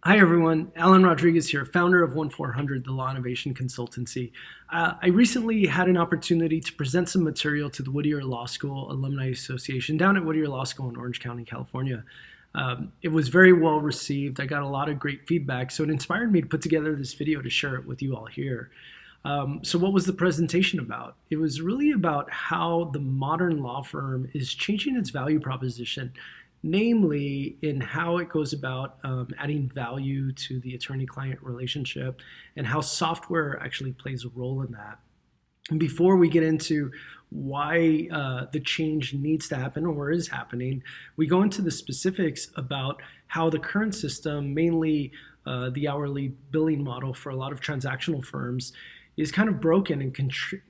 Hi everyone, Alan Rodriguez here, founder of 1400, the Law Innovation Consultancy. I recently had an opportunity to present some material to the Whittier Law School Alumni Association down at Whittier Law School in Orange County, California. It was very well received. I got a lot of great feedback, so it inspired me to put together this video to share it with you all here. So what was the presentation about? It was really about how the modern law firm is changing its value proposition, namely in how it goes about adding value to the attorney-client relationship and how software actually plays a role in that. And before we get into why the change needs to happen or is happening, we go into the specifics about how the current system, mainly the hourly billing model for a lot of transactional firms, is kind of broken and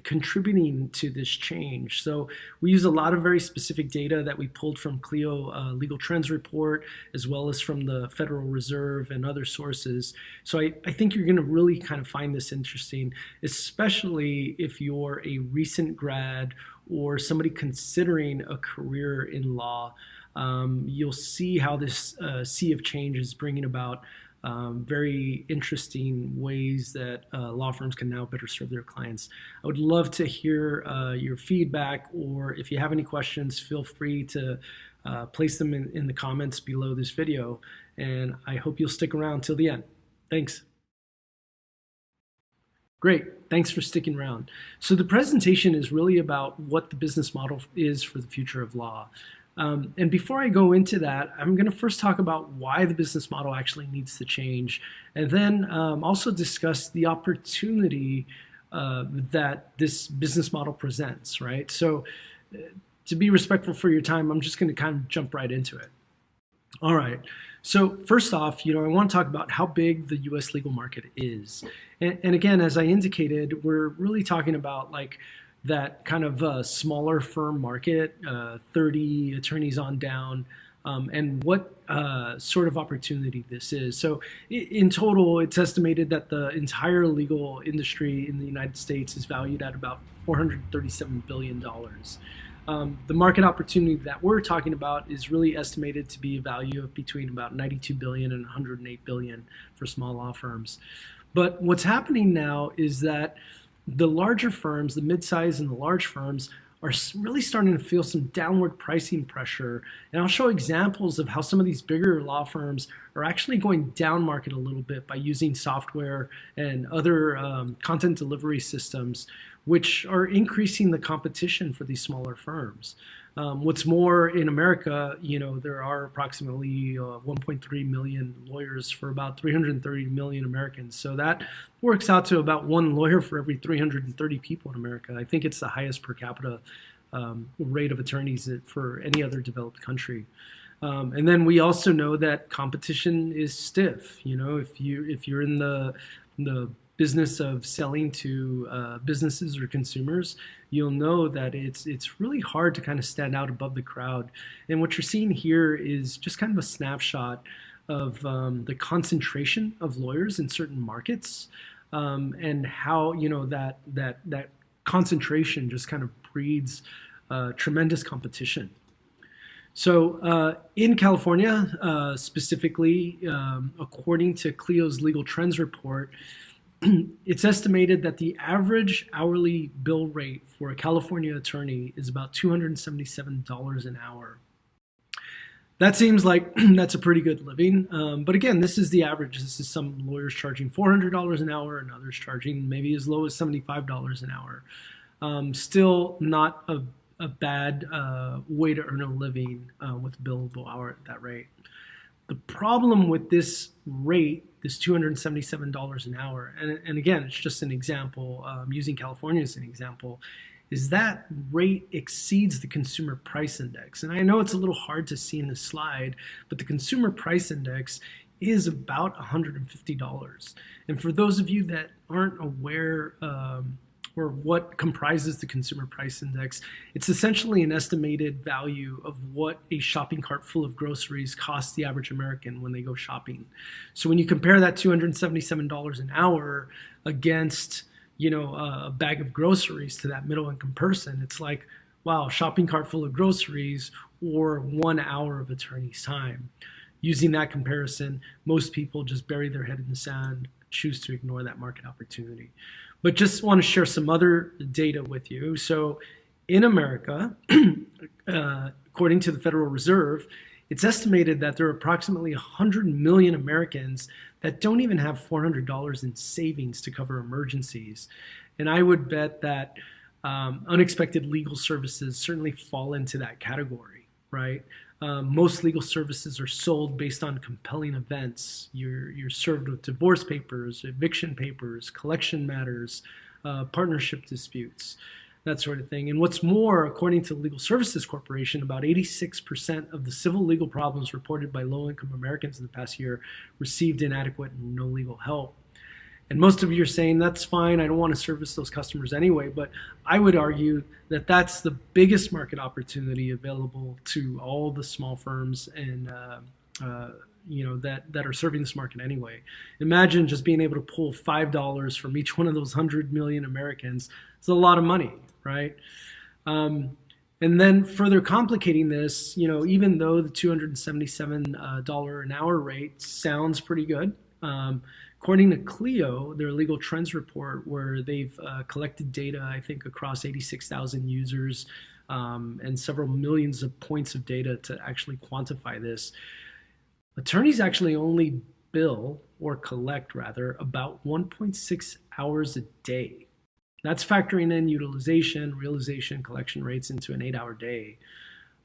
contributing to this change. So we use a lot of very specific data that we pulled from Clio Legal Trends report, as well as from the Federal Reserve and other sources. So I think you're going to really kind of find this interesting, especially if you're a recent grad or somebody considering a career in law. You'll see how this sea of change is bringing about very interesting ways that law firms can now better serve their clients. I would love to hear your feedback, or if you have any questions, feel free to place them in the comments below this video, and I hope you'll stick around till the end. Thanks. Great, thanks for sticking around. So the presentation is really about what the business model is for the future of law. And before I go into that, I'm going to first talk about why the business model actually needs to change, and then also discuss the opportunity that this business model presents, right? So to be respectful for your time, I'm just going to kind of jump right into it. All right. So first off, I want to talk about how big the U.S. legal market is. And again, as I indicated, we're really talking about like that kind of smaller firm market, 30 attorneys on down, and what sort of opportunity this is. So in total, it's estimated that the entire legal industry in the United States is valued at about $437 billion. The market opportunity that we're talking about is really estimated to be a value of between about $92 billion and $108 billion for small law firms. But what's happening now is that the larger firms, the mid-size and the large firms, are really starting to feel some downward pricing pressure. And I'll show examples of how some of these bigger law firms are actually going down market a little bit by using software and other content delivery systems, which are increasing the competition for these smaller firms. What's more, in America, there are approximately 1.3 million lawyers for about 330 million Americans. So that works out to about one lawyer for every 330 people in America. I think it's the highest per capita rate of attorneys for any other developed country. And then we also know that competition is stiff. If you're in the business of selling to businesses or consumers, you'll know that it's really hard to kind of stand out above the crowd. And what you're seeing here is just kind of a snapshot of the concentration of lawyers in certain markets, and how that concentration just kind of breeds tremendous competition. So in California, specifically, according to Clio's Legal Trends report, it's estimated that the average hourly bill rate for a California attorney is about $277 an hour. That seems like that's a pretty good living. But again, this is the average. This is some lawyers charging $400 an hour and others charging maybe as low as $75 an hour. Still not a bad way to earn a living with billable hour at that rate. The problem with this rate, this $277 an hour, and again, it's just an example, using California as an example, is that rate exceeds the consumer price index. And I know it's a little hard to see in this slide, but the consumer price index is about $150. And for those of you that aren't aware or what comprises the consumer price index, it's essentially an estimated value of what a shopping cart full of groceries costs the average American when they go shopping. So when you compare that $277 an hour against a bag of groceries to that middle income person, it's like, wow, shopping cart full of groceries or 1 hour of attorney's time. using that comparison, most people just bury their head in the sand, choose to ignore that market opportunity. But just want to share some other data with you. So in America, according to the Federal Reserve, it's estimated that there are approximately 100 million Americans that don't even have $400 in savings to cover emergencies. And I would bet that unexpected legal services certainly fall into that category, right? Most legal services are sold based on compelling events. You're served with divorce papers, eviction papers, collection matters, partnership disputes, that sort of thing. And what's more, according to the Legal Services Corporation, about 86% of the civil legal problems reported by low-income Americans in the past year received inadequate and no legal help. And most of you are saying, that's fine, I don't want to service those customers anyway, but I would argue that that's the biggest market opportunity available to all the small firms and that are serving this market anyway. Imagine just being able to pull $5 from each one of those 100 million Americans. It's a lot of money, right? And then further complicating this, even though the $277 an hour rate sounds pretty good, according to Clio, their legal trends report, where they've collected data, I think, across 86,000 users and several millions of points of data to actually quantify this, attorneys actually only bill, or collect rather, about 1.6 hours a day. That's factoring in utilization, realization, collection rates into an 8-hour day.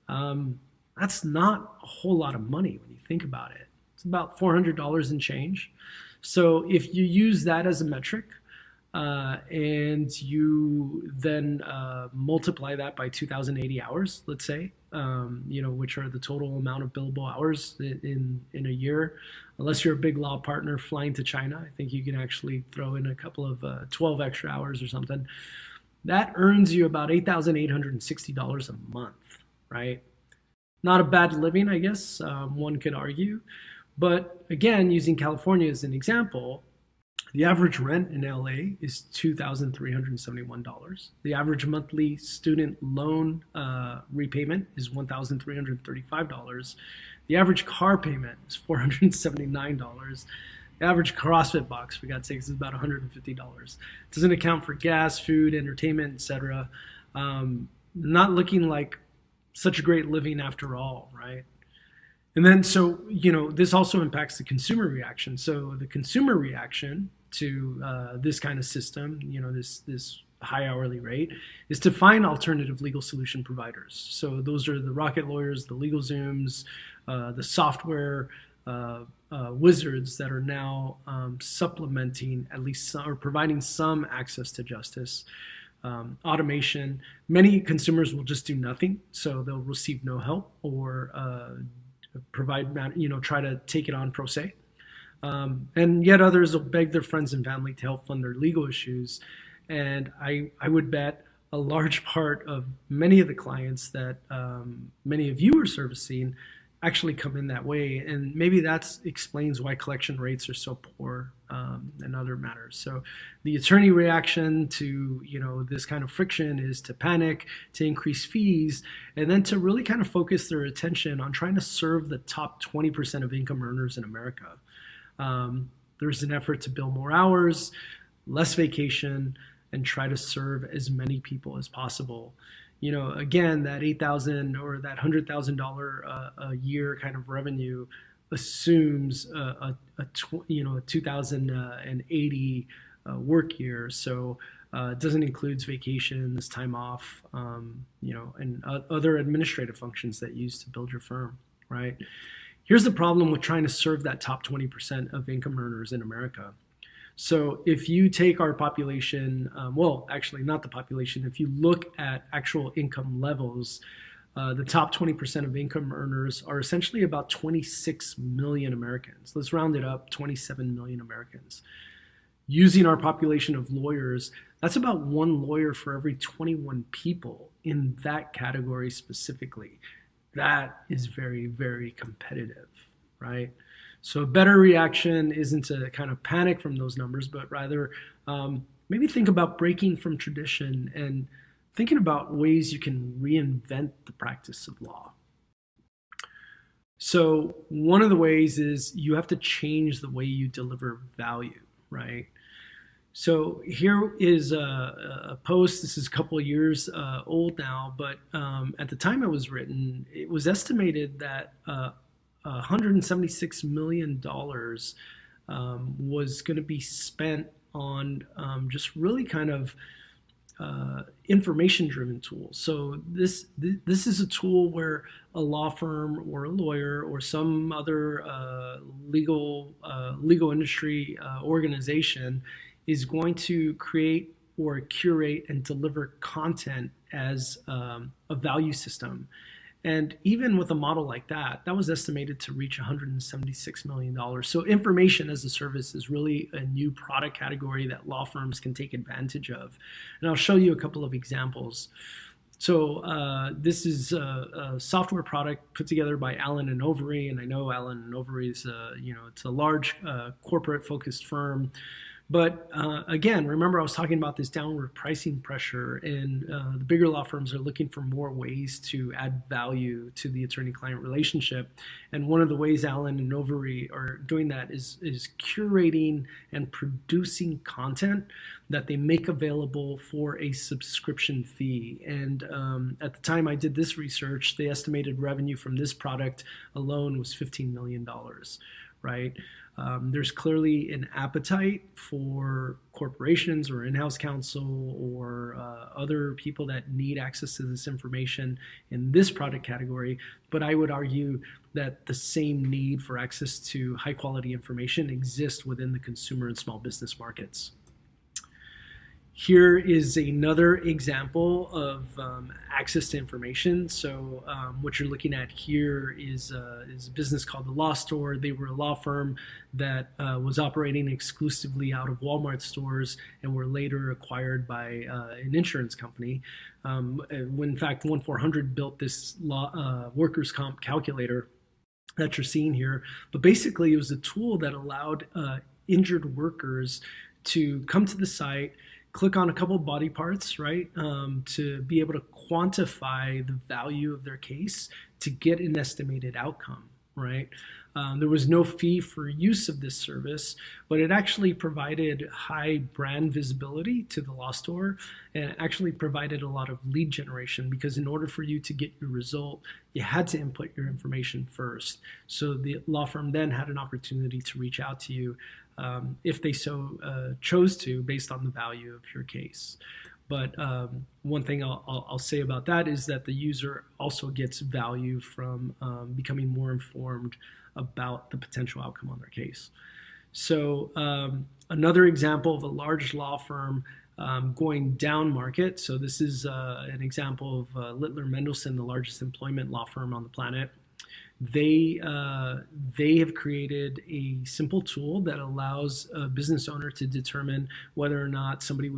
That's not a whole lot of money when you think about it. It's about $400 and change. So if you use that as a metric and you then multiply that by 2,080 hours, let's say, which are the total amount of billable hours in a year, unless you're a big law partner flying to China, I think you can actually throw in a couple of 12 extra hours or something. That earns you about $8,860 a month, right? Not a bad living, I guess, one could argue. But again, using California as an example, the average rent in LA is $2,371. The average monthly student loan repayment is $1,335. The average car payment is $479. The average CrossFit box, for God's sakes, is about $150. It doesn't account for gas, food, entertainment, etc. Not looking like such a great living after all, right? And then, so, this also impacts the consumer reaction. So the consumer reaction to this kind of system, this high hourly rate, is to find alternative legal solution providers. So those are the Rocket Lawyers, the LegalZooms, the software wizards that are now supplementing at least or providing some access to justice. Automation. Many consumers will just do nothing, so they'll receive no help or try to take it on pro se. And yet others will beg their friends and family to help fund their legal issues. And I would bet a large part of many of the clients that many of you are servicing actually come in that way. And maybe that explains why collection rates are so poor and other matters. So the attorney reaction to this kind of friction is to panic, to increase fees, and then to really kind of focus their attention on trying to serve the top 20% of income earners in America. There's an effort to bill more hours, less vacation, and try to serve as many people as possible. Again, that $8,000 or that $100,000 a year kind of revenue assumes a 2,080 work year. So it doesn't include vacations, time off, and other administrative functions that you use to build your firm, right? Here's the problem with trying to serve that top 20% of income earners in America. So if you take our population, actually not the population, if you look at actual income levels, the top 20% of income earners are essentially about 26 million Americans. Let's round it up, 27 million Americans. Using our population of lawyers, that's about one lawyer for every 21 people in that category specifically. That is very, very competitive, right? So a better reaction isn't to kind of panic from those numbers, but rather maybe think about breaking from tradition and thinking about ways you can reinvent the practice of law. So one of the ways is you have to change the way you deliver value, right? So here is a post. This is a couple of years old now, but at the time it was written, it was estimated that $176 million was going to be spent on just really kind of information-driven tools. So this is a tool where a law firm or a lawyer or some other legal industry organization is going to create or curate and deliver content as a value system. And even with a model like that, that was estimated to reach $176 million. So information as a service is really a new product category that law firms can take advantage of. And I'll show you a couple of examples. So this is a software product put together by Allen and Overy, and I know Allen and Overy is it's a large corporate-focused firm. But again, remember I was talking about this downward pricing pressure, and the bigger law firms are looking for more ways to add value to the attorney-client relationship. And one of the ways Allen and Overy are doing that is curating and producing content that they make available for a subscription fee. And at the time I did this research, the estimated revenue from this product alone was $15 million, right? There's clearly an appetite for corporations or in-house counsel or other people that need access to this information in this product category, but I would argue that the same need for access to high-quality information exists within the consumer and small business markets. Here is another example of access to information. So what you're looking at here is a business called the Law Store. They were a law firm that was operating exclusively out of Walmart stores and were later acquired by an insurance company. When in fact 1-400 built this workers' comp calculator that you're seeing here. But basically it was a tool that allowed injured workers to come to the site, click on a couple of body parts, right, to be able to quantify the value of their case to get an estimated outcome, right? There was no fee for use of this service, but it actually provided high brand visibility to the law store and actually provided a lot of lead generation, because in order for you to get your result, you had to input your information first. So the law firm then had an opportunity to reach out to you if they so chose to, based on the value of your case. But one thing I'll say about that is that the user also gets value from becoming more informed about the potential outcome on their case. So another example of a large law firm going down market. So this is an example of Littler Mendelson, the largest employment law firm on the planet. They have created a simple tool that allows a business owner to determine whether or not somebody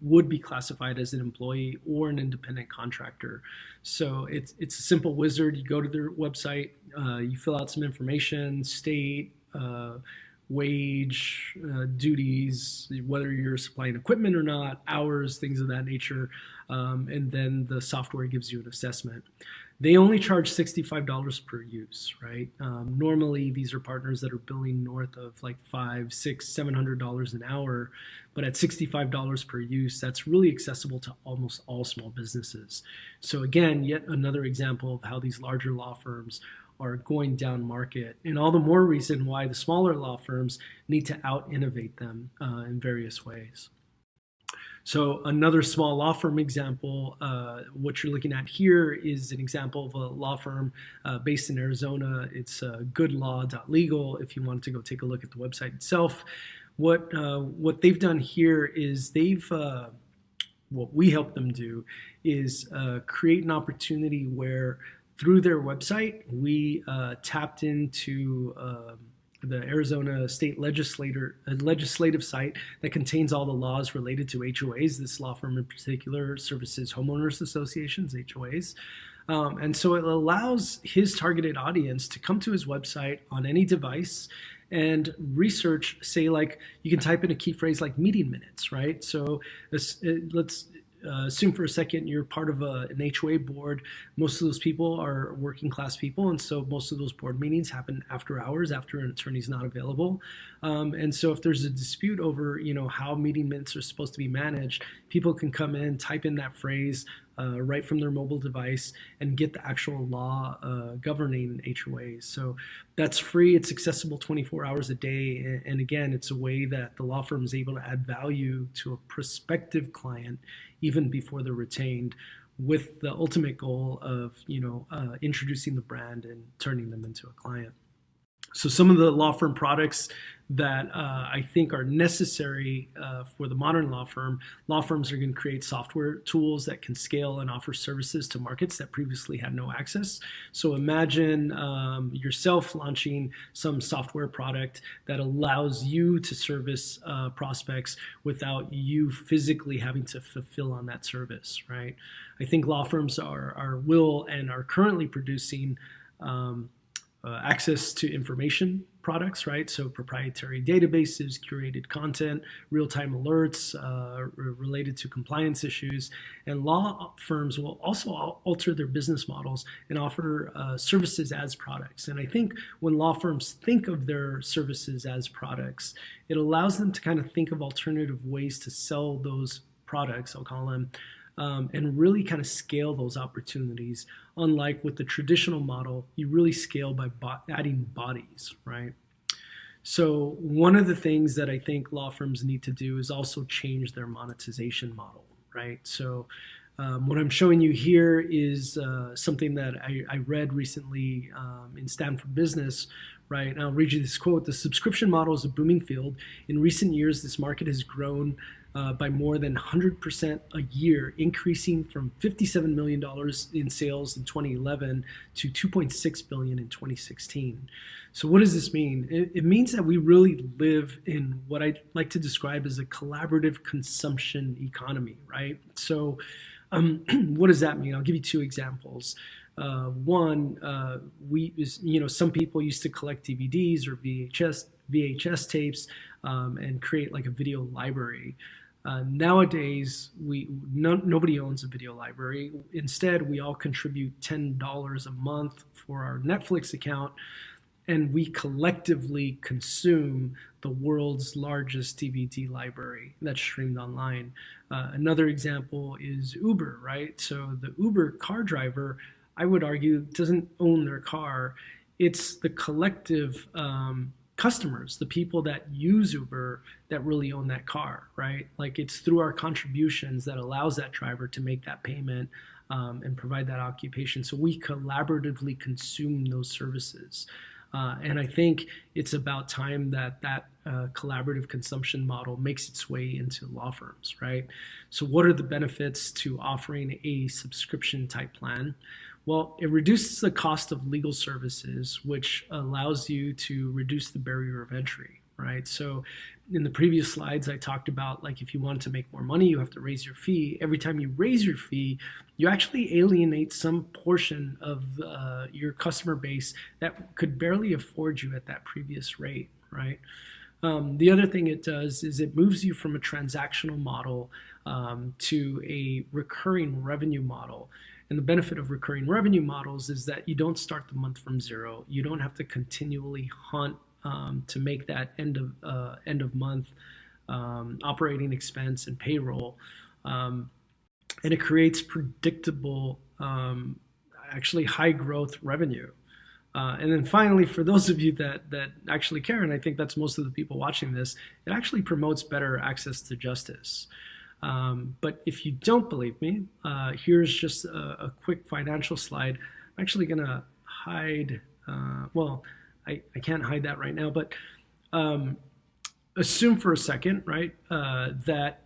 would be classified as an employee or an independent contractor. So it's a simple wizard. You go to their website, you fill out some information, state, wage, duties, whether you're supplying equipment or not, hours, things of that nature, and then the software gives you an assessment. They only charge $65 per use, right? Normally, these are partners that are billing north of like $500, $600, $700 an hour, but at $65 per use, that's really accessible to almost all small businesses. So again, yet another example of how these larger law firms are going down market, and all the more reason why the smaller law firms need to out-innovate them in various ways. So another small law firm example, what you're looking at here is an example of a law firm based in Arizona. It's goodlaw.legal if you wanted to go take a look at the website itself. What they've done here is what we help them do is create an opportunity where through their website, we tapped into the Arizona State legislative site that contains all the laws related to HOAs. This law firm in particular services homeowners associations, HOAs. And so it allows his targeted audience to come to his website on any device and research, say, like, you can type in a key phrase like meeting minutes, right? So let's assume for a second you're part of an HOA board. Most of those people are working class people, and so most of those board meetings happen after hours, after an attorney's not available. And so if there's a dispute over, how meeting minutes are supposed to be managed, people can come in, type in that phrase right from their mobile device, and get the actual law governing HOAs. So that's free. It's accessible 24 hours a day. And again, it's a way that the law firm is able to add value to a prospective client even before they're retained, with the ultimate goal of introducing the brand and turning them into a client. So some of the law firm products that I think are necessary for the modern law firms are going to create software tools that can scale and offer services to markets that previously had no access. So imagine yourself launching some software product that allows you to service prospects without you physically having to fulfill on that service, right? I think law firms will and are currently producing access to information products, right? So proprietary databases, curated content, real-time alerts related to compliance issues. And law firms will also alter their business models and offer services as products. And I think when law firms think of their services as products, it allows them to kind of think of alternative ways to sell those products, I'll call them, and really kind of scale those opportunities. Unlike with the traditional model, you really scale by adding bodies, right? So one of the things that I think law firms need to do is also change their monetization model, right? So what I'm showing you here is something that I read recently in Stanford Business, right? And I'll read you this quote: "The subscription model is a booming field. In recent years, this market has grown by more than 100% a year, increasing from $57 million in sales in 2011 to $2.6 billion in 2016. So what does this mean? It means that we really live in what I like to describe as a collaborative consumption economy, right? So what does that mean? I'll give you two examples. One, some people used to collect DVDs or VHS tapes and create like a video library. Nowadays, nobody owns a video library. Instead, we all contribute $10 a month for our Netflix account, and we collectively consume the world's largest DVD library that's streamed online. Another example is Uber, right? So the Uber car driver, I would argue, doesn't own their car. It's the collective customers, the people that use Uber, that really own that car, right? Like, it's through our contributions that allows that driver to make that payment and provide that occupation. So we collaboratively consume those services. And I think it's about time that collaborative consumption model makes its way into law firms, right? So what are the benefits to offering a subscription type plan? Well, it reduces the cost of legal services, which allows you to reduce the barrier of entry, right? So in the previous slides, I talked about, like, if you want to make more money, you have to raise your fee. Every time you raise your fee, you actually alienate some portion of your customer base that could barely afford you at that previous rate, right? The other thing it does is it moves you from a transactional model to a recurring revenue model. And the benefit of recurring revenue models is that you don't start the month from zero. You don't have to continually hunt to make that end of month operating expense and payroll. And it creates predictable, actually high growth revenue. And then finally, for those of you that actually care, and I think that's most of the people watching this, it actually promotes better access to justice. But if you don't believe me, here's just a quick financial slide. I'm actually going to hide, I can't hide that right now, but assume for a second, right, that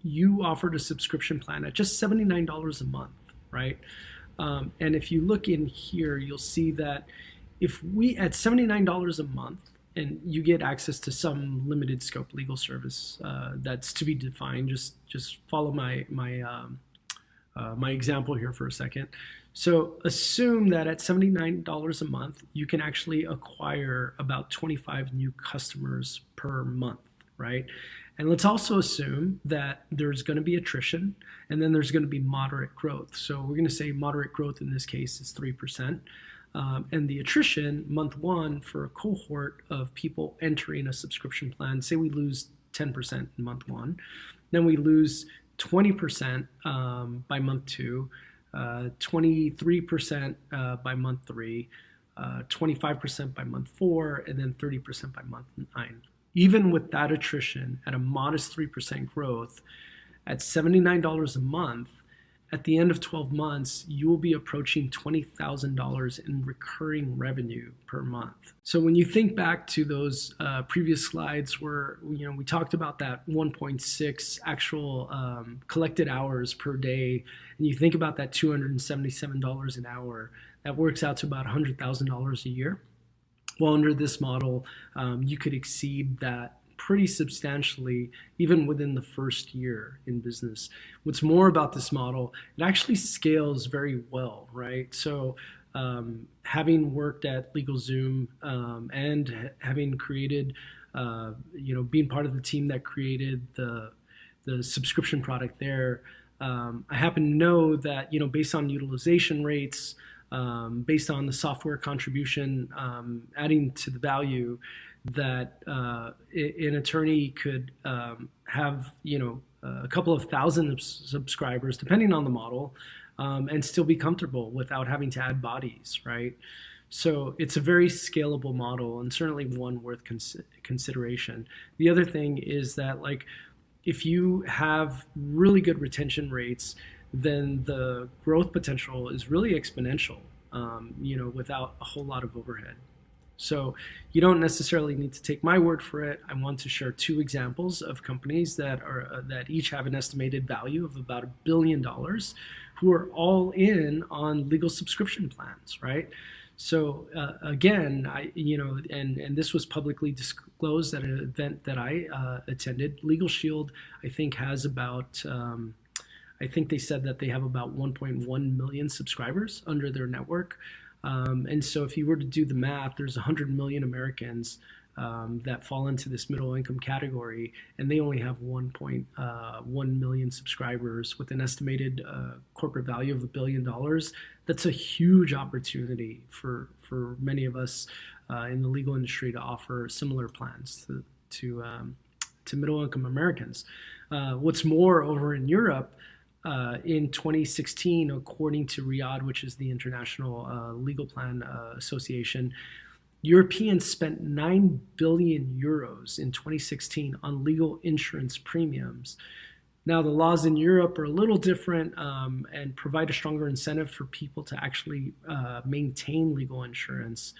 you offered a subscription plan at just $79 a month, right? And if you look in here, you'll see that if we, at $79 a month, and you get access to some limited scope legal service that's to be defined. Just follow my example here for a second. So assume that at $79 a month, you can actually acquire about 25 new customers per month, right? And let's also assume that there's going to be attrition and then there's going to be moderate growth. So we're going to say moderate growth in this case is 3%. And the attrition, month one, for a cohort of people entering a subscription plan, say we lose 10% in month one, then we lose 20% by month two, 23% by month three, 25% by month four, and then 30% by month nine. Even with that attrition at a modest 3% growth, at $79 a month, at the end of 12 months, you will be approaching $20,000 in recurring revenue per month. So when you think back to those previous slides where we talked about that 1.6 actual collected hours per day, and you think about that $277 an hour, that works out to about $100,000 a year. Well, under this model, you could exceed that pretty substantially even within the first year in business. What's more about this model, it actually scales very well, right? So having worked at LegalZoom and having created, being part of the team that created the subscription product there, I happen to know that, based on utilization rates, based on the software contribution, adding to the value, that an attorney could have a couple of thousand subscribers, depending on the model, and still be comfortable without having to add bodies, right? So it's a very scalable model and certainly one worth consideration. The other thing is that, if you have really good retention rates, then the growth potential is really exponential, without a whole lot of overhead. So you don't necessarily need to take my word for it. I want to share two examples of companies that each have an estimated value of about $1 billion, who are all in on legal subscription plans, right? So again, and this was publicly disclosed at an event that I attended. Legal Shield, I think, has about I think they said that they have about 1.1 million subscribers under their network. And so if you were to do the math, there's 100 million Americans that fall into this middle income category, and they only have 1.1 million subscribers with an estimated corporate value of $1 billion. That's a huge opportunity for many of us in the legal industry to offer similar plans to middle income Americans. What's more, over in Europe, in 2016, according to RIAD, which is the International Legal Plan Association, Europeans spent 9 billion euros in 2016 on legal insurance premiums. Now, the laws in Europe are a little different and provide a stronger incentive for people to actually maintain legal insurance.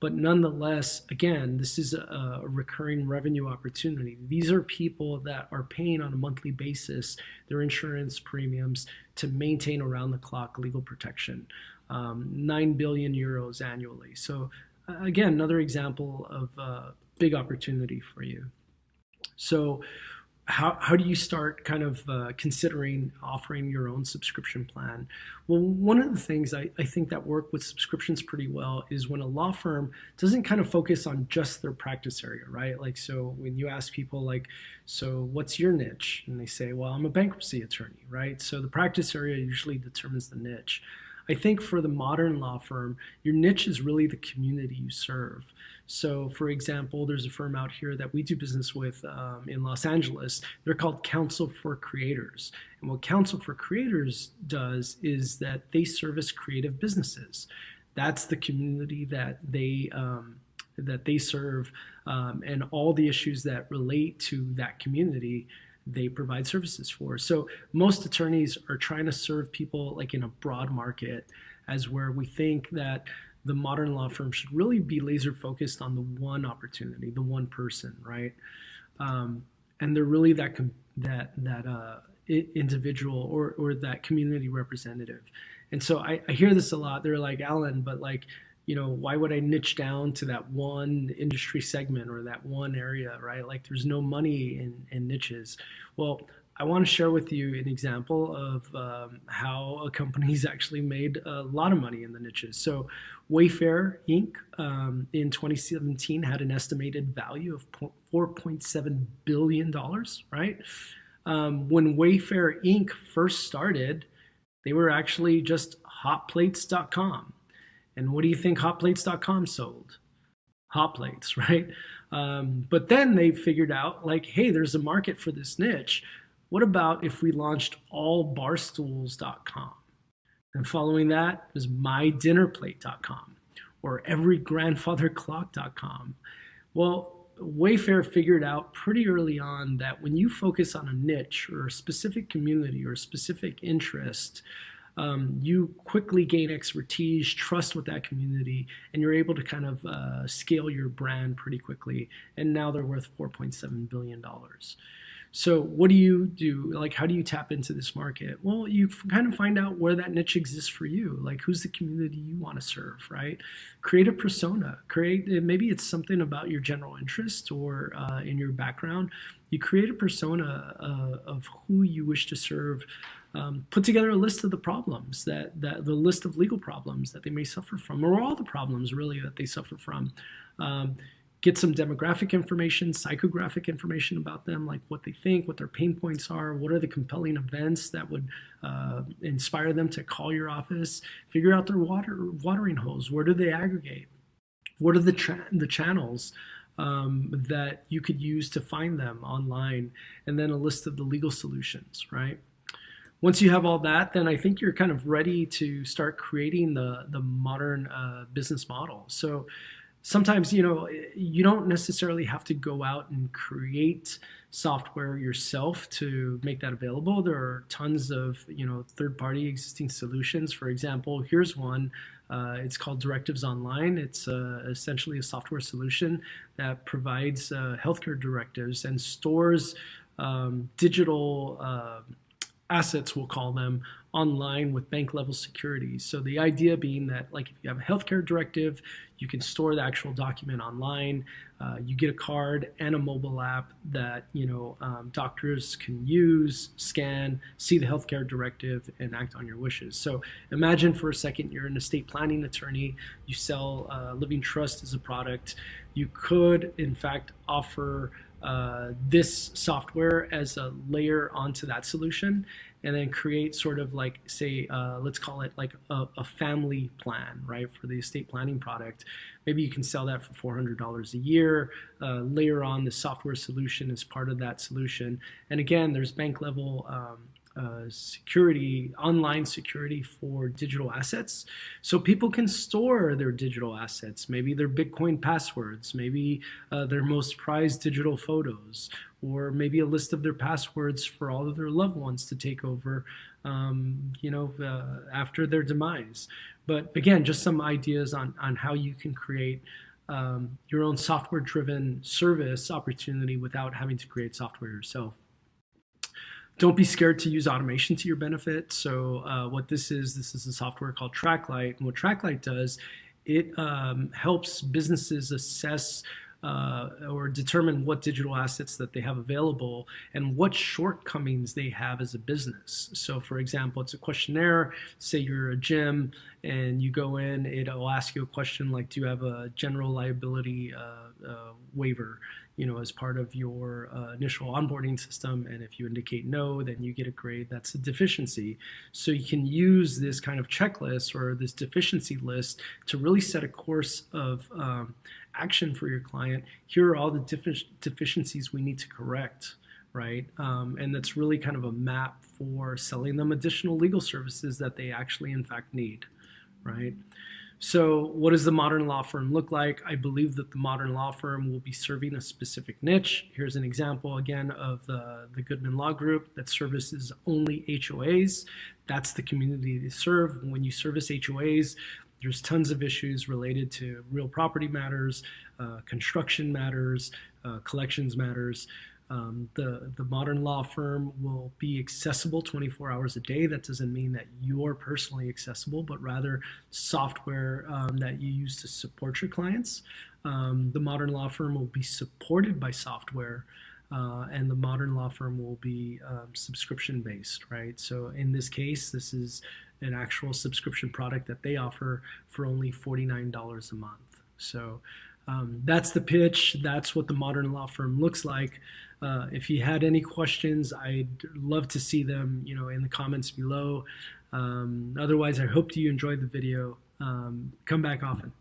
But nonetheless, again, this is a recurring revenue opportunity. These are people that are paying on a monthly basis their insurance premiums to maintain around-the-clock legal protection, 9 billion euros annually. So again, another example of a big opportunity for you. So how do you start kind of considering offering your own subscription plan? Well, one of the things I think that work with subscriptions pretty well is when a law firm doesn't kind of focus on just their practice area, right? So when you ask people so what's your niche? And they say, well, I'm a bankruptcy attorney, right? So the practice area usually determines the niche. I think for the modern law firm, your niche is really the community you serve. So, for example, there's a firm out here that we do business with in Los Angeles. They're called Counsel for Creators. And what Counsel for Creators does is that they service creative businesses. That's the community that they serve, and all the issues that relate to that community they provide services for. So most attorneys are trying to serve people in a broad market, as where we think that the modern law firm should really be laser focused on the one opportunity, the one person, right? And they're really that individual or that community representative. And so I hear this a lot. They're like, Alan, but why would I niche down to that one industry segment or that one area, right? There's no money in niches. Well, I want to share with you an example of how a company's actually made a lot of money in the niches. So, Wayfair Inc. In 2017 had an estimated value of $4.7 billion, right? When Wayfair Inc. first started, they were actually just hotplates.com. And what do you think hotplates.com sold? Hot plates, right? But then they figured out, like, hey, there's a market for this niche. What about if we launched allbarstools.com? And following that was mydinnerplate.com or everygrandfatherclock.com. Well, Wayfair figured out pretty early on that when you focus on a niche or a specific community or a specific interest, you quickly gain expertise, trust with that community, and you're able to kind of scale your brand pretty quickly. And now they're worth $4.7 billion. So what do you do? Like, how do you tap into this market? Well, you kind of find out where that niche exists for you. Like, who's the community you want to serve, right? Create a persona. Maybe it's something about your general interest or in your background. You create a persona of who you wish to serve. Put together a list of the problems the list of legal problems that they may suffer from, or all the problems really that they suffer from. Get some demographic information, psychographic information about them, like what they think, what their pain points are, what are the compelling events that would inspire them to call your office. Figure out their watering holes. Where do they aggregate? What are the channels that you could use to find them online? And then a list of the legal solutions, right? Once you have all that, then I think you're kind of ready to start creating the modern business model. So sometimes, you don't necessarily have to go out and create software yourself to make that available. There are tons of, third-party existing solutions. For example, here's one. It's called Directives Online. It's essentially a software solution that provides healthcare directives and stores digital assets, we'll call them, online with bank level security. So the idea being that, like, if you have a healthcare directive, you can store the actual document online. You get a card and a mobile app that doctors can use, scan, see the healthcare directive, and act on your wishes. So imagine for a second you're an estate planning attorney. You sell living trust as a product. You could, in fact, offer this software as a layer onto that solution, and then create sort of like, say, let's call it like a family plan, right, for the estate planning product. Maybe you can sell that for $400 a year, layer on the software solution as part of that solution. And again, there's bank level security, online security for digital assets. So people can store their digital assets, maybe their Bitcoin passwords, maybe their most prized digital photos, or maybe a list of their passwords for all of their loved ones to take over, after their demise. But again, just some ideas on how you can create your own software-driven service opportunity without having to create software yourself. Don't be scared to use automation to your benefit. So what this is a software called Tracklight. And what Tracklight does, it helps businesses assess or determine what digital assets that they have available and what shortcomings they have as a business. So for example, it's a questionnaire. Say you're a gym and you go in, it'll ask you a question like, do you have a general liability waiver, as part of your initial onboarding system? And if you indicate no, then you get a grade that's a deficiency. So you can use this kind of checklist or this deficiency list to really set a course of action for your client. Here are all the deficiencies we need to correct, right? And that's really kind of a map for selling them additional legal services that they actually, in fact, need, right? So what does the modern law firm look like? I believe that the modern law firm will be serving a specific niche. Here's an example, again, of the Goodman Law Group that services only HOAs. That's the community they serve. When you service HOAs, there's tons of issues related to real property matters, construction matters, collections matters. The modern law firm will be accessible 24 hours a day. That doesn't mean that you're personally accessible, but rather software that you use to support your clients. The modern law firm will be supported by software and the modern law firm will be subscription based, right? So in this case, this is an actual subscription product that they offer for only $49 a month. So that's the pitch. That's what the modern law firm looks like. If you had any questions, I'd love to see them, in the comments below. Otherwise, I hope you enjoyed the video. Come back often.